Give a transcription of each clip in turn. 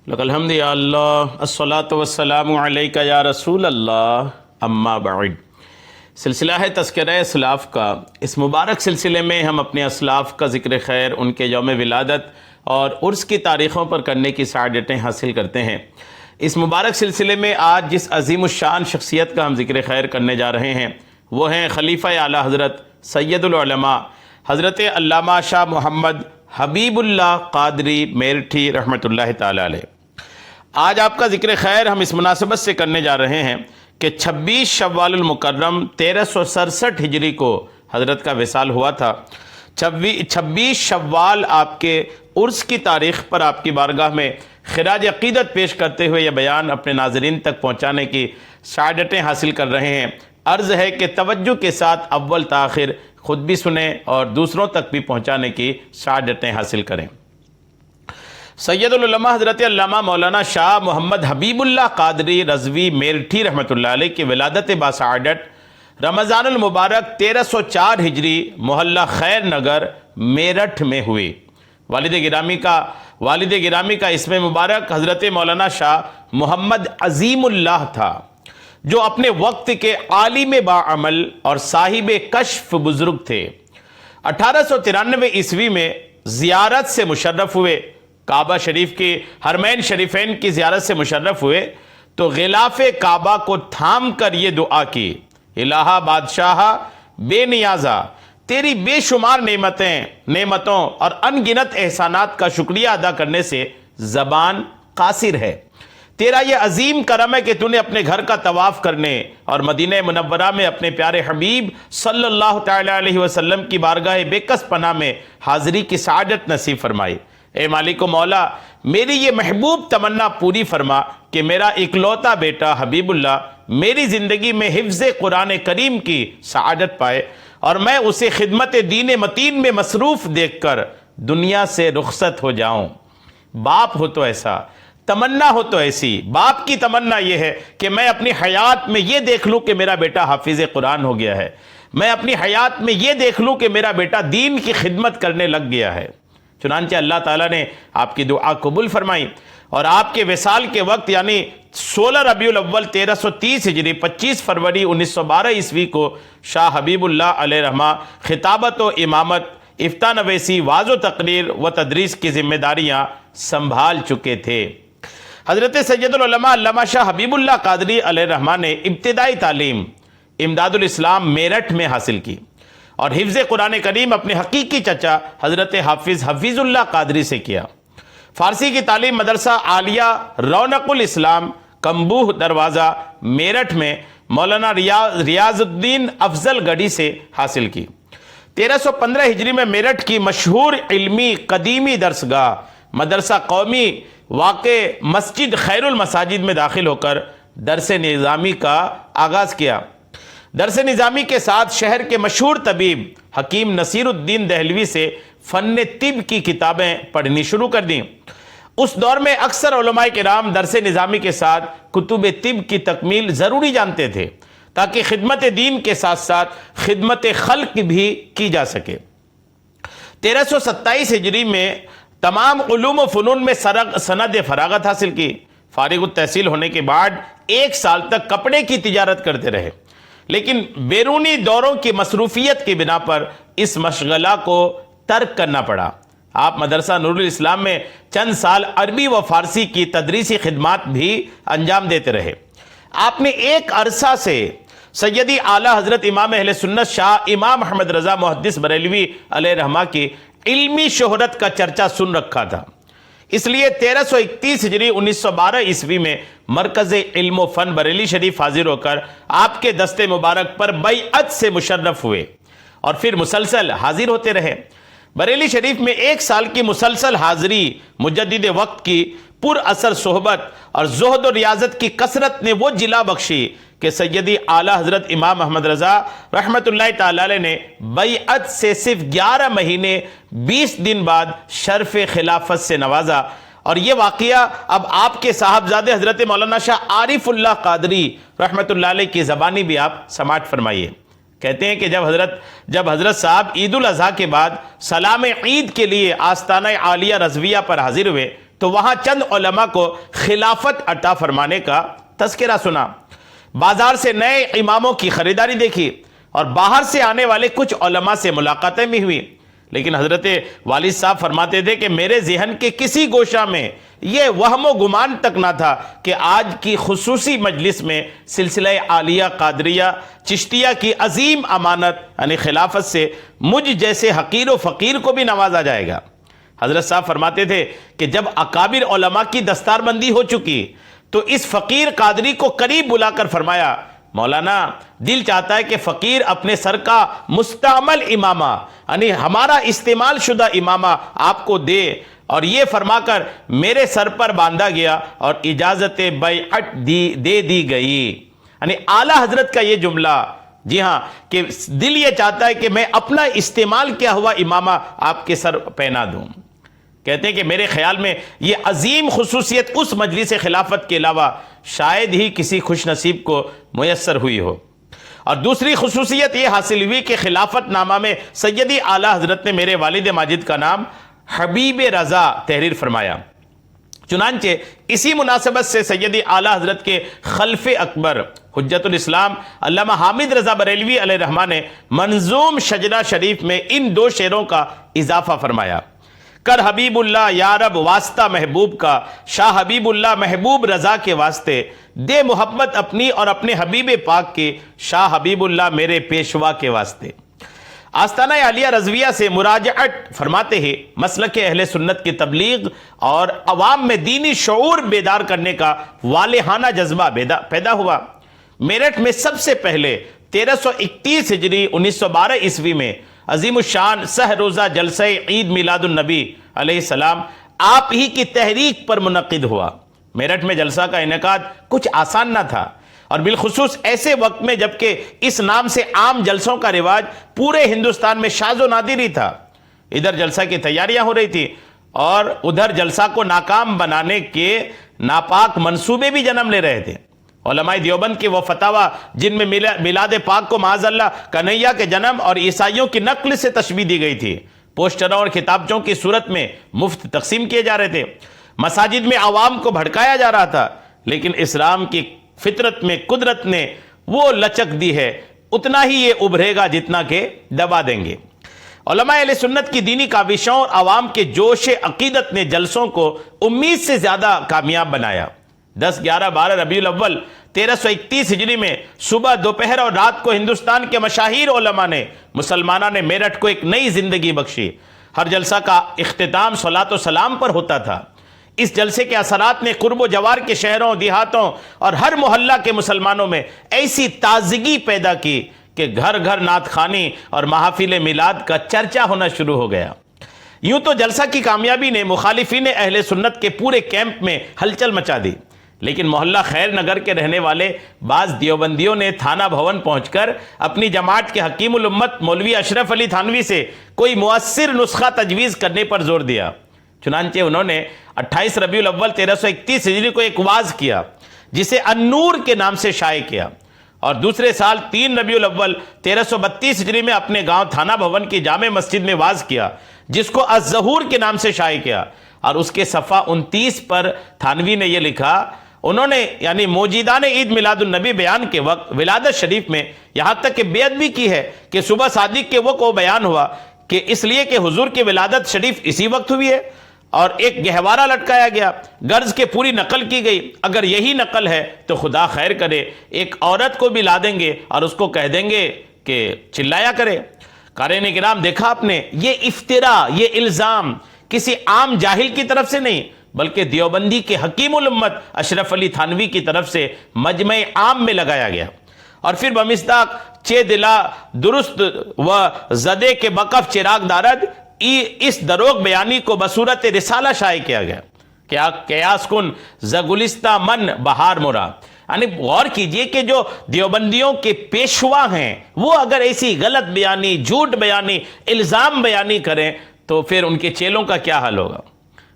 لک الحمد یا اللہ الصلاۃ والسلام علیک یا رسول اللہ اما بعد۔ سلسلہ ہے تذکرہ اسلاف کا۔ اس مبارک سلسلے میں ہم اپنے اسلاف کا ذکر خیر، ان کے یوم ولادت اور عرس کی تاریخوں پر کرنے کی سعادتیں حاصل کرتے ہیں۔ اس مبارک سلسلے میں آج جس عظیم الشان شخصیت کا ہم ذکر خیر کرنے جا رہے ہیں وہ ہیں خلیفہ اعلیٰ حضرت سید العلماء حضرت علامہ شاہ محمد حبیب اللہ قادری میرٹھی رحمۃ اللہ تعالی علیہ۔ آج آپ کا ذکر خیر ہم اس مناسبت سے کرنے جا رہے ہیں کہ 26 شوال المکرم 1367 ہجری کو حضرت کا وصال ہوا تھا۔ 26 شوال آپ کے عرس کی تاریخ پر آپ کی بارگاہ میں خراج عقیدت پیش کرتے ہوئے یہ بیان اپنے ناظرین تک پہنچانے کی سعادتیں حاصل کر رہے ہیں۔ عرض ہے کہ توجہ کے ساتھ اول تاخیر خود بھی سنیں اور دوسروں تک بھی پہنچانے کی سعادتیں حاصل کریں۔ سید العلماء حضرت علامہ مولانا شاہ محمد حبیب اللہ قادری رضوی میرٹھی رحمۃ اللہ علیہ کی ولادت باسعادت رمضان المبارک 1304 ہجری محلہ خیر نگر میرٹھ میں ہوئی۔ والد گرامی کا اسم مبارک حضرت مولانا شاہ محمد عظیم اللہ تھا، جو اپنے وقت کے عالم باعمل اور صاحب کشف بزرگ تھے۔ 1893 عیسوی میں زیارت سے مشرف ہوئے، کعبہ شریف کی حرمین شریفین کی زیارت سے مشرف ہوئے تو غلاف کعبہ کو تھام کر یہ دعا کی، الہ بادشاہ بے نیازا، تیری بے شمار نعمتوں اور ان گنت احسانات کا شکریہ ادا کرنے سے زبان قاصر ہے۔ تیرا یہ عظیم کرم ہے کہ تو نے اپنے گھر کا طواف کرنے اور مدینہ منورہ میں اپنے پیارے حبیب صلی اللہ تعالی علیہ وسلم کی بارگاہ بے کس پناہ میں حاضری کی سعادت نصیب فرمائی۔ اے مالک و مولا، میری یہ محبوب تمنا پوری فرما کہ میرا اکلوتا بیٹا حبیب اللہ میری زندگی میں حفظ قرآن کریم کی سعادت پائے اور میں اسے خدمت دین متین میں مصروف دیکھ کر دنیا سے رخصت ہو جاؤں۔ باپ ہو تو ایسا، تمنا ہو تو ایسی۔ باپ کی تمنا یہ ہے کہ میں اپنی حیات میں یہ دیکھ لوں کہ میرا بیٹا حافظ قرآن ہو گیا ہے، میں اپنی حیات میں یہ دیکھ لوں کہ میرا بیٹا دین کی خدمت کرنے لگ گیا ہے۔ چنانچہ اللہ تعالیٰ نے آپ کی دعا قبول فرمائی اور آپ کے وصال کے وقت یعنی 16 ربیع الاول 1330 ہجری 25 فروری 1912 عیسوی کو شاہ حبیب اللہ علیہ رحمہ خطابت و امامت، افتاء نویسی، وعظ و تقریر و تدریس کی ذمہ داریاں سنبھال چکے تھے۔ حضرت سید العلماء علامہ شاہ حبیب اللہ قادری علیہ رحمہ نے ابتدائی تعلیم امداد الاسلام میرٹھ میں حاصل کی اور حفظ قرآن کریم اپنے حقیقی چچا حضرت حفیظ اللہ قادری سے کیا۔ فارسی کی تعلیم مدرسہ عالیہ رونق الاسلام کمبوہ دروازہ میرٹھ میں مولانا ریاض الدین افضل گڑھی سے حاصل کی۔ 1315 ہجری میں میرٹھ کی مشہور علمی قدیمی درسگاہ مدرسہ قومی واقع مسجد خیر المساجد میں داخل ہو کر درس نظامی کا آغاز کیا۔ درس نظامی کے ساتھ شہر کے مشہور طبیب حکیم نصیر الدین دہلوی سے فن طب کی کتابیں پڑھنی شروع کر دیں۔ اس دور میں اکثر علماء کرام درس نظامی کے ساتھ کتب طب کی تکمیل ضروری جانتے تھے تاکہ خدمت دین کے ساتھ ساتھ خدمت خلق بھی کی جا سکے۔ 1327 ہجری میں تمام علوم و فنون میں سند فراغت حاصل کی۔ فارغ التحصیل ہونے کے بعد 1 سال تک کپڑے کی تجارت کرتے رہے، لیکن بیرونی دوروں کی مصروفیت کی بنا پر اس مشغلہ کو ترک کرنا پڑا۔ آپ مدرسہ نور الاسلام میں چند سال عربی و فارسی کی تدریسی خدمات بھی انجام دیتے رہے۔ آپ نے ایک عرصہ سے سیدی اعلیٰ حضرت امام اہل سنت شاہ امام احمد رضا محدث بریلوی علیہ رحمہ کی علمی شہرت کا چرچا سن رکھا تھا، اس لیے 1331 ہجری 1912 عیسوی میں مرکز علم و فن بریلی شریف حاضر ہو کر آپ کے دست مبارک پر بیعت سے مشرف ہوئے اور پھر مسلسل حاضر ہوتے رہے۔ بریلی شریف میں 1 سال کی مسلسل حاضری مجدد وقت کی پر اثر صحبت اور زہد و ریاضت کی کثرت نے وہ جلا بخشی کہ سیدی اعلیٰ حضرت امام احمد رضا رحمۃ اللہ تعالی علیہ نے بیعت سے صرف 11 مہینے 20 دن بعد شرف خلافت سے نوازا، اور یہ واقعہ اب آپ کے صاحبزادے حضرت مولانا شاہ عارف اللہ قادری رحمۃ اللہ علیہ کی زبانی بھی آپ سماعت فرمائیے۔ کہتے ہیں کہ جب حضرت صاحب عید الاضحیٰ کے بعد سلام عید کے لیے آستانہ عالیہ رضویہ پر حاضر ہوئے تو وہاں چند علماء کو خلافت عطا فرمانے کا تذکرہ سنا، بازار سے نئے اماموں کی خریداری دیکھی اور باہر سے آنے والے کچھ علماء سے ملاقاتیں بھی ہوئی، لیکن حضرت والد صاحب فرماتے تھے کہ میرے ذہن کے کسی گوشہ میں یہ وہم و گمان تک نہ تھا کہ آج کی خصوصی مجلس میں سلسلہ عالیہ قادریہ چشتیہ کی عظیم امانت یعنی خلافت سے مجھ جیسے حقیر و فقیر کو بھی نوازا جائے گا۔ حضرت صاحب فرماتے تھے کہ جب اکابر علماء کی دستار بندی ہو چکی تو اس فقیر قادری کو قریب بلا کر فرمایا، مولانا دل چاہتا ہے کہ فقیر اپنے سر کا مستعمل امامہ یعنی ہمارا استعمال شدہ امامہ آپ کو دے، اور یہ فرما کر میرے سر پر باندھا گیا اور اجازت بیعت دے دی گئی۔ یعنی اعلیٰ حضرت کا یہ جملہ، جی ہاں، کہ دل یہ چاہتا ہے کہ میں اپنا استعمال کیا ہوا امامہ آپ کے سر پہنا دوں۔ کہتے ہیں کہ میرے خیال میں یہ عظیم خصوصیت اس مجلس خلافت کے علاوہ شاید ہی کسی خوش نصیب کو میسر ہوئی ہو۔ اور دوسری خصوصیت یہ حاصل ہوئی کہ خلافت نامہ میں سیدی اعلیٰ حضرت نے میرے والد ماجد کا نام حبیب رضا تحریر فرمایا۔ چنانچہ اسی مناسبت سے سیدی اعلیٰ حضرت کے خلف اکبر حجت الاسلام علامہ حامد رضا بریلوی علیہ الرحمہ نے منظوم شجرہ شریف میں ان دو شعروں کا اضافہ فرمایا، کر حبیب اللہ یا رب واسطہ محبوب کا، شاہ حبیب اللہ محبوب رضا کے واسطے، دے محبت اپنی اور اپنے حبیب پاک کی، شاہ حبیب اللہ میرے پیشوا کے واسطے۔ آستانہ عالیہ رضویہ سے مراجعت فرماتے ہیں مسلک اہل سنت کی تبلیغ اور عوام میں دینی شعور بیدار کرنے کا والہانہ جذبہ پیدا ہوا۔ میرٹھ میں سب سے پہلے 1331 ہجری 1912 عیسوی میں عظیم الشان سہ روزہ جلسہ عید میلاد النبی علیہ السلام آپ ہی کی تحریک پر منعقد ہوا۔ میرٹھ میں جلسہ کا انعقاد کچھ آسان نہ تھا، اور بالخصوص ایسے وقت میں جبکہ اس نام سے عام جلسوں کا رواج پورے ہندوستان میں شاذ و نادر ہی تھا۔ ادھر جلسہ کی تیاریاں ہو رہی تھی اور ادھر جلسہ کو ناکام بنانے کے ناپاک منصوبے بھی جنم لے رہے تھے۔ علماء دیوبند کے وہ فتاوی جن میں میلاد پاک کو معاذ اللہ کنہیا کے جنم اور عیسائیوں کی نقل سے تشبیہ دی گئی تھی، پوسٹروں اور کتابچوں کی صورت میں مفت تقسیم کیے جا رہے تھے، مساجد میں عوام کو بھڑکایا جا رہا تھا، لیکن اسلام کی فطرت میں قدرت نے وہ لچک دی ہے، اتنا ہی یہ ابھرے گا جتنا کہ دبا دیں گے۔ علماء اہل سنت کی دینی کاوشوں اور عوام کے جوش عقیدت نے جلسوں کو امید سے زیادہ کامیاب بنایا۔ 10، 11، 12 ربیع الاول 1331 ہجری میں صبح، دوپہر اور رات کو ہندوستان کے مشاہیر علماء نے مسلمانوں نے میرٹھ کو ایک نئی زندگی بخشی۔ ہر جلسہ کا اختتام صلاۃ و سلام پر ہوتا تھا۔ اس جلسے کے اثرات نے قرب و جوار کے شہروں، دیہاتوں اور ہر محلہ کے مسلمانوں میں ایسی تازگی پیدا کی کہ گھر گھر نعت خوانی اور محافل میلاد کا چرچا ہونا شروع ہو گیا۔ یوں تو جلسہ کی کامیابی نے مخالفین اہل سنت کے پورے کیمپ میں ہلچل مچا دی، لیکن محلہ خیر نگر کے رہنے والے بعض دیوبندیوں نے تھانہ بھون پہنچ کر اپنی جماعت کے حکیم الامت مولوی اشرف علی تھانوی سے کوئی مؤثر نسخہ تجویز کرنے پر زور دیا۔ چنانچہ انہوں نے 28 ربیع الاول 1331 ہجری کو ایک واعظ کیا جسے النور کے نام سے شائع کیا، اور دوسرے سال 3 ربیع الاول 1332 ہجری میں اپنے گاؤں تھانہ بھون کی جامع مسجد میں واعظ کیا جس کو الظہور کے نام سے شائع کیا۔ اور اس کے صفحہ 29 پر تھانوی نے یہ لکھا، انہوں نے یعنی موجودان عید میلاد النبی بیان کے وقت ولادت شریف میں یہاں تک کہ بے ادبی کی ہے کہ صبح صادق کے وقت وہ بیان ہوا کہ اس لیے کہ حضور کی ولادت شریف اسی وقت ہوئی ہے، اور ایک گہوارہ لٹکایا گیا، غرض کے پوری نقل کی گئی، اگر یہی نقل ہے تو خدا خیر کرے، ایک عورت کو بھی لا دیں گے اور اس کو کہہ دیں گے کہ چلایا کرے۔ قارئین کرام، دیکھا آپ نے، یہ افتراء، یہ الزام کسی عام جاہل کی طرف سے نہیں بلکہ دیوبندی کے حکیم الامت اشرف علی تھانوی کی طرف سے مجمع عام میں لگایا گیا، اور پھر بمصداق چے دلا درست و زدے کے بقف چراغ دارد اس دروغ بیانی کو بصورت رسالہ شائع کیا گیا۔ کیا قیاس کن زگلستہ من بہار مرا، یعنی غور کیجئے کہ جو دیوبندیوں کے پیشوا ہیں وہ اگر ایسی غلط بیانی، جھوٹ بیانی، الزام بیانی کریں تو پھر ان کے چیلوں کا کیا حال ہوگا۔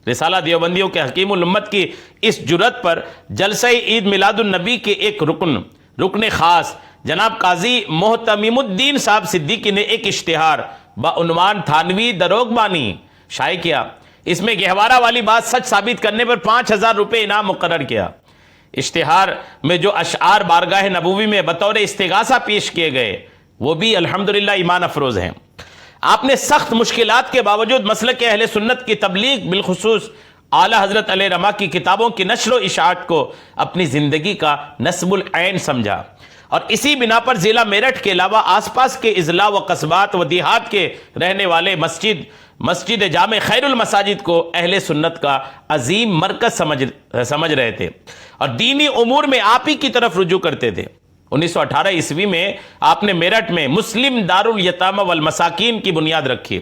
رسالہ دیوبندیوں کے حکیم الامت کی اس جرت پر جلسہ عید میلاد النبی کے ایک رکن خاص جناب قاضی محتمیم الدین صاحب صدیقی نے ایک اشتہار بعنوان تھانوی دروغ بانی شائع کیا۔ اس میں گہوارہ والی بات سچ ثابت کرنے پر 5,000 روپے انعام مقرر کیا۔ اشتہار میں جو اشعار بارگاہ نبوی میں بطور استغاثہ پیش کیے گئے وہ بھی الحمدللہ ایمان افروز ہیں۔ آپ نے سخت مشکلات کے باوجود مسلک اہل سنت کی تبلیغ، بالخصوص اعلیٰ حضرت علیہ رحمہ کی کتابوں کی نشر و اشاعت کو اپنی زندگی کا نصب العین سمجھا، اور اسی بنا پر ضلع میرٹھ کے علاوہ آس پاس کے اضلاع و قصبات و دیہات کے رہنے والے مسجد جامع خیر المساجد کو اہل سنت کا عظیم مرکز سمجھ رہے تھے اور دینی امور میں آپ ہی کی طرف رجوع کرتے تھے۔ 1918 عیسوی میں آپ نے میرٹھ میں مسلم دارالیتامہ والمساکین کی بنیاد رکھی،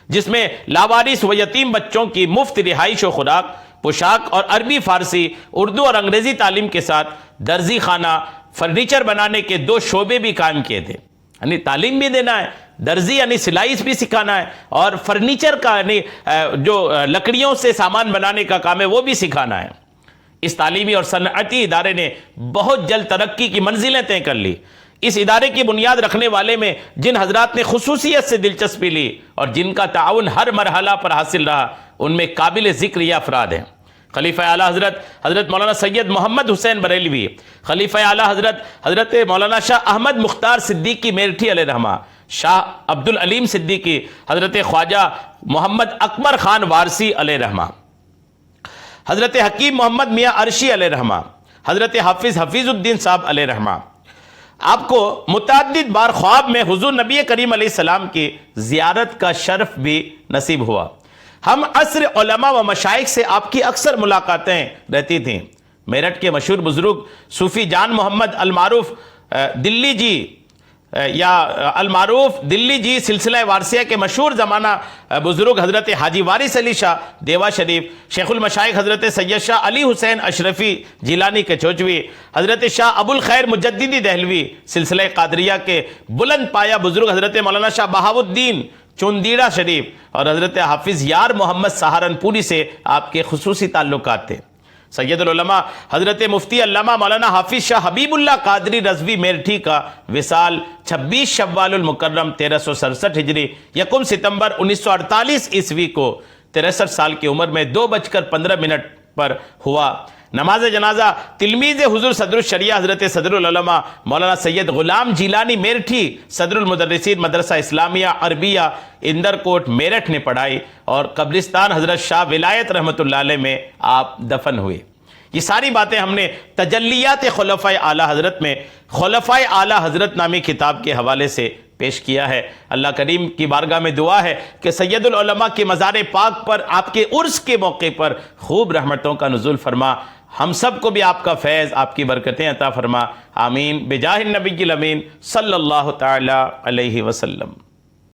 جس میں لاوارث و یتیم بچوں کی مفت رہائش و خوراک، پوشاک اور عربی، فارسی، اردو اور انگریزی تعلیم کے ساتھ درزی خانہ، فرنیچر بنانے کے 2 شعبے بھی قائم کیے تھے۔ یعنی تعلیم بھی دینا ہے، درزی یعنی سلائی بھی سکھانا ہے، اور فرنیچر کا یعنی جو لکڑیوں سے سامان بنانے کا کام ہے وہ بھی سکھانا ہے۔ اس تعلیمی اور صنعتی ادارے نے بہت جلد ترقی کی منزلیں طے کر لی۔ اس ادارے کی بنیاد رکھنے والے میں جن حضرات نے خصوصیت سے دلچسپی لی اور جن کا تعاون ہر مرحلہ پر حاصل رہا، ان میں قابل ذکر یہ افراد ہیں: خلیفہ اعلیٰ حضرت مولانا سید محمد حسین بریلوی، خلیفہ اعلیٰ حضرت مولانا شاہ احمد مختار صدیقی میرٹھی علیہ رحمہ، شاہ عبد العلیم صدیقی، حضرت خواجہ محمد اکبر خان وارسی علیہ رحمہ، حضرت حکیم محمد میاں عرشی علیہ رحمہ، حضرت حفیظ الدین صاحب علیہ رحمہ۔ آپ کو متعدد بار خواب میں حضور نبی کریم علیہ السلام کی زیارت کا شرف بھی نصیب ہوا۔ ہم عصر علماء و مشائخ سے آپ کی اکثر ملاقاتیں رہتی تھیں۔ میرٹھ کے مشہور بزرگ صوفی جان محمد المعروف دلی جی سلسلہ وارثیہ کے مشہور زمانہ بزرگ حضرت حاجی وارث علی شاہ دیوا شریف، شیخ المشائخ حضرت سید شاہ علی حسین اشرفی جیلانی کے چوچوی، حضرت شاہ ابو الخیر مجددی دہلوی سلسلہ قادریہ کے بلند پایا بزرگ حضرت مولانا شاہ بہاؤالدین چوندیڑا شریف، اور حضرت حافظ یار محمد سہارنپوری سے آپ کے خصوصی تعلقات تھے۔ سید العلماء حضرت مفتی علامہ مولانا حافظ شاہ حبیب اللہ قادری رضوی میرٹھی کا وصال 26 شوال المکرم 1367 ہجری 1 ستمبر 1948 عیسوی کو 63 سال کی عمر میں 2:15 پر ہوا۔ نماز جنازہ تلمیذ حضور صدر الشریعہ حضرت صدر العلماء مولانا سید غلام جیلانی میرٹھی صدر المدرسین مدرسہ اسلامیہ عربیہ اندرکوٹ میرٹھ نے پڑھائی، اور قبرستان حضرت شاہ ولایت رحمۃ اللہ علیہ میں آپ دفن ہوئے۔ یہ ساری باتیں ہم نے تجلیات خلفائے اعلیٰ حضرت میں خلفائے اعلیٰ حضرت نامی کتاب کے حوالے سے پیش کیا ہے۔ اللہ کریم کی بارگاہ میں دعا ہے کہ سید العلماء کے مزار پاک پر آپ کے عرس کے موقع پر خوب رحمتوں کا نزول فرما، ہم سب کو بھی آپ کا فیض، آپ کی برکتیں عطا فرما، آمین بجاہ النبی الامین صلی اللہ تعالی علیہ وسلم۔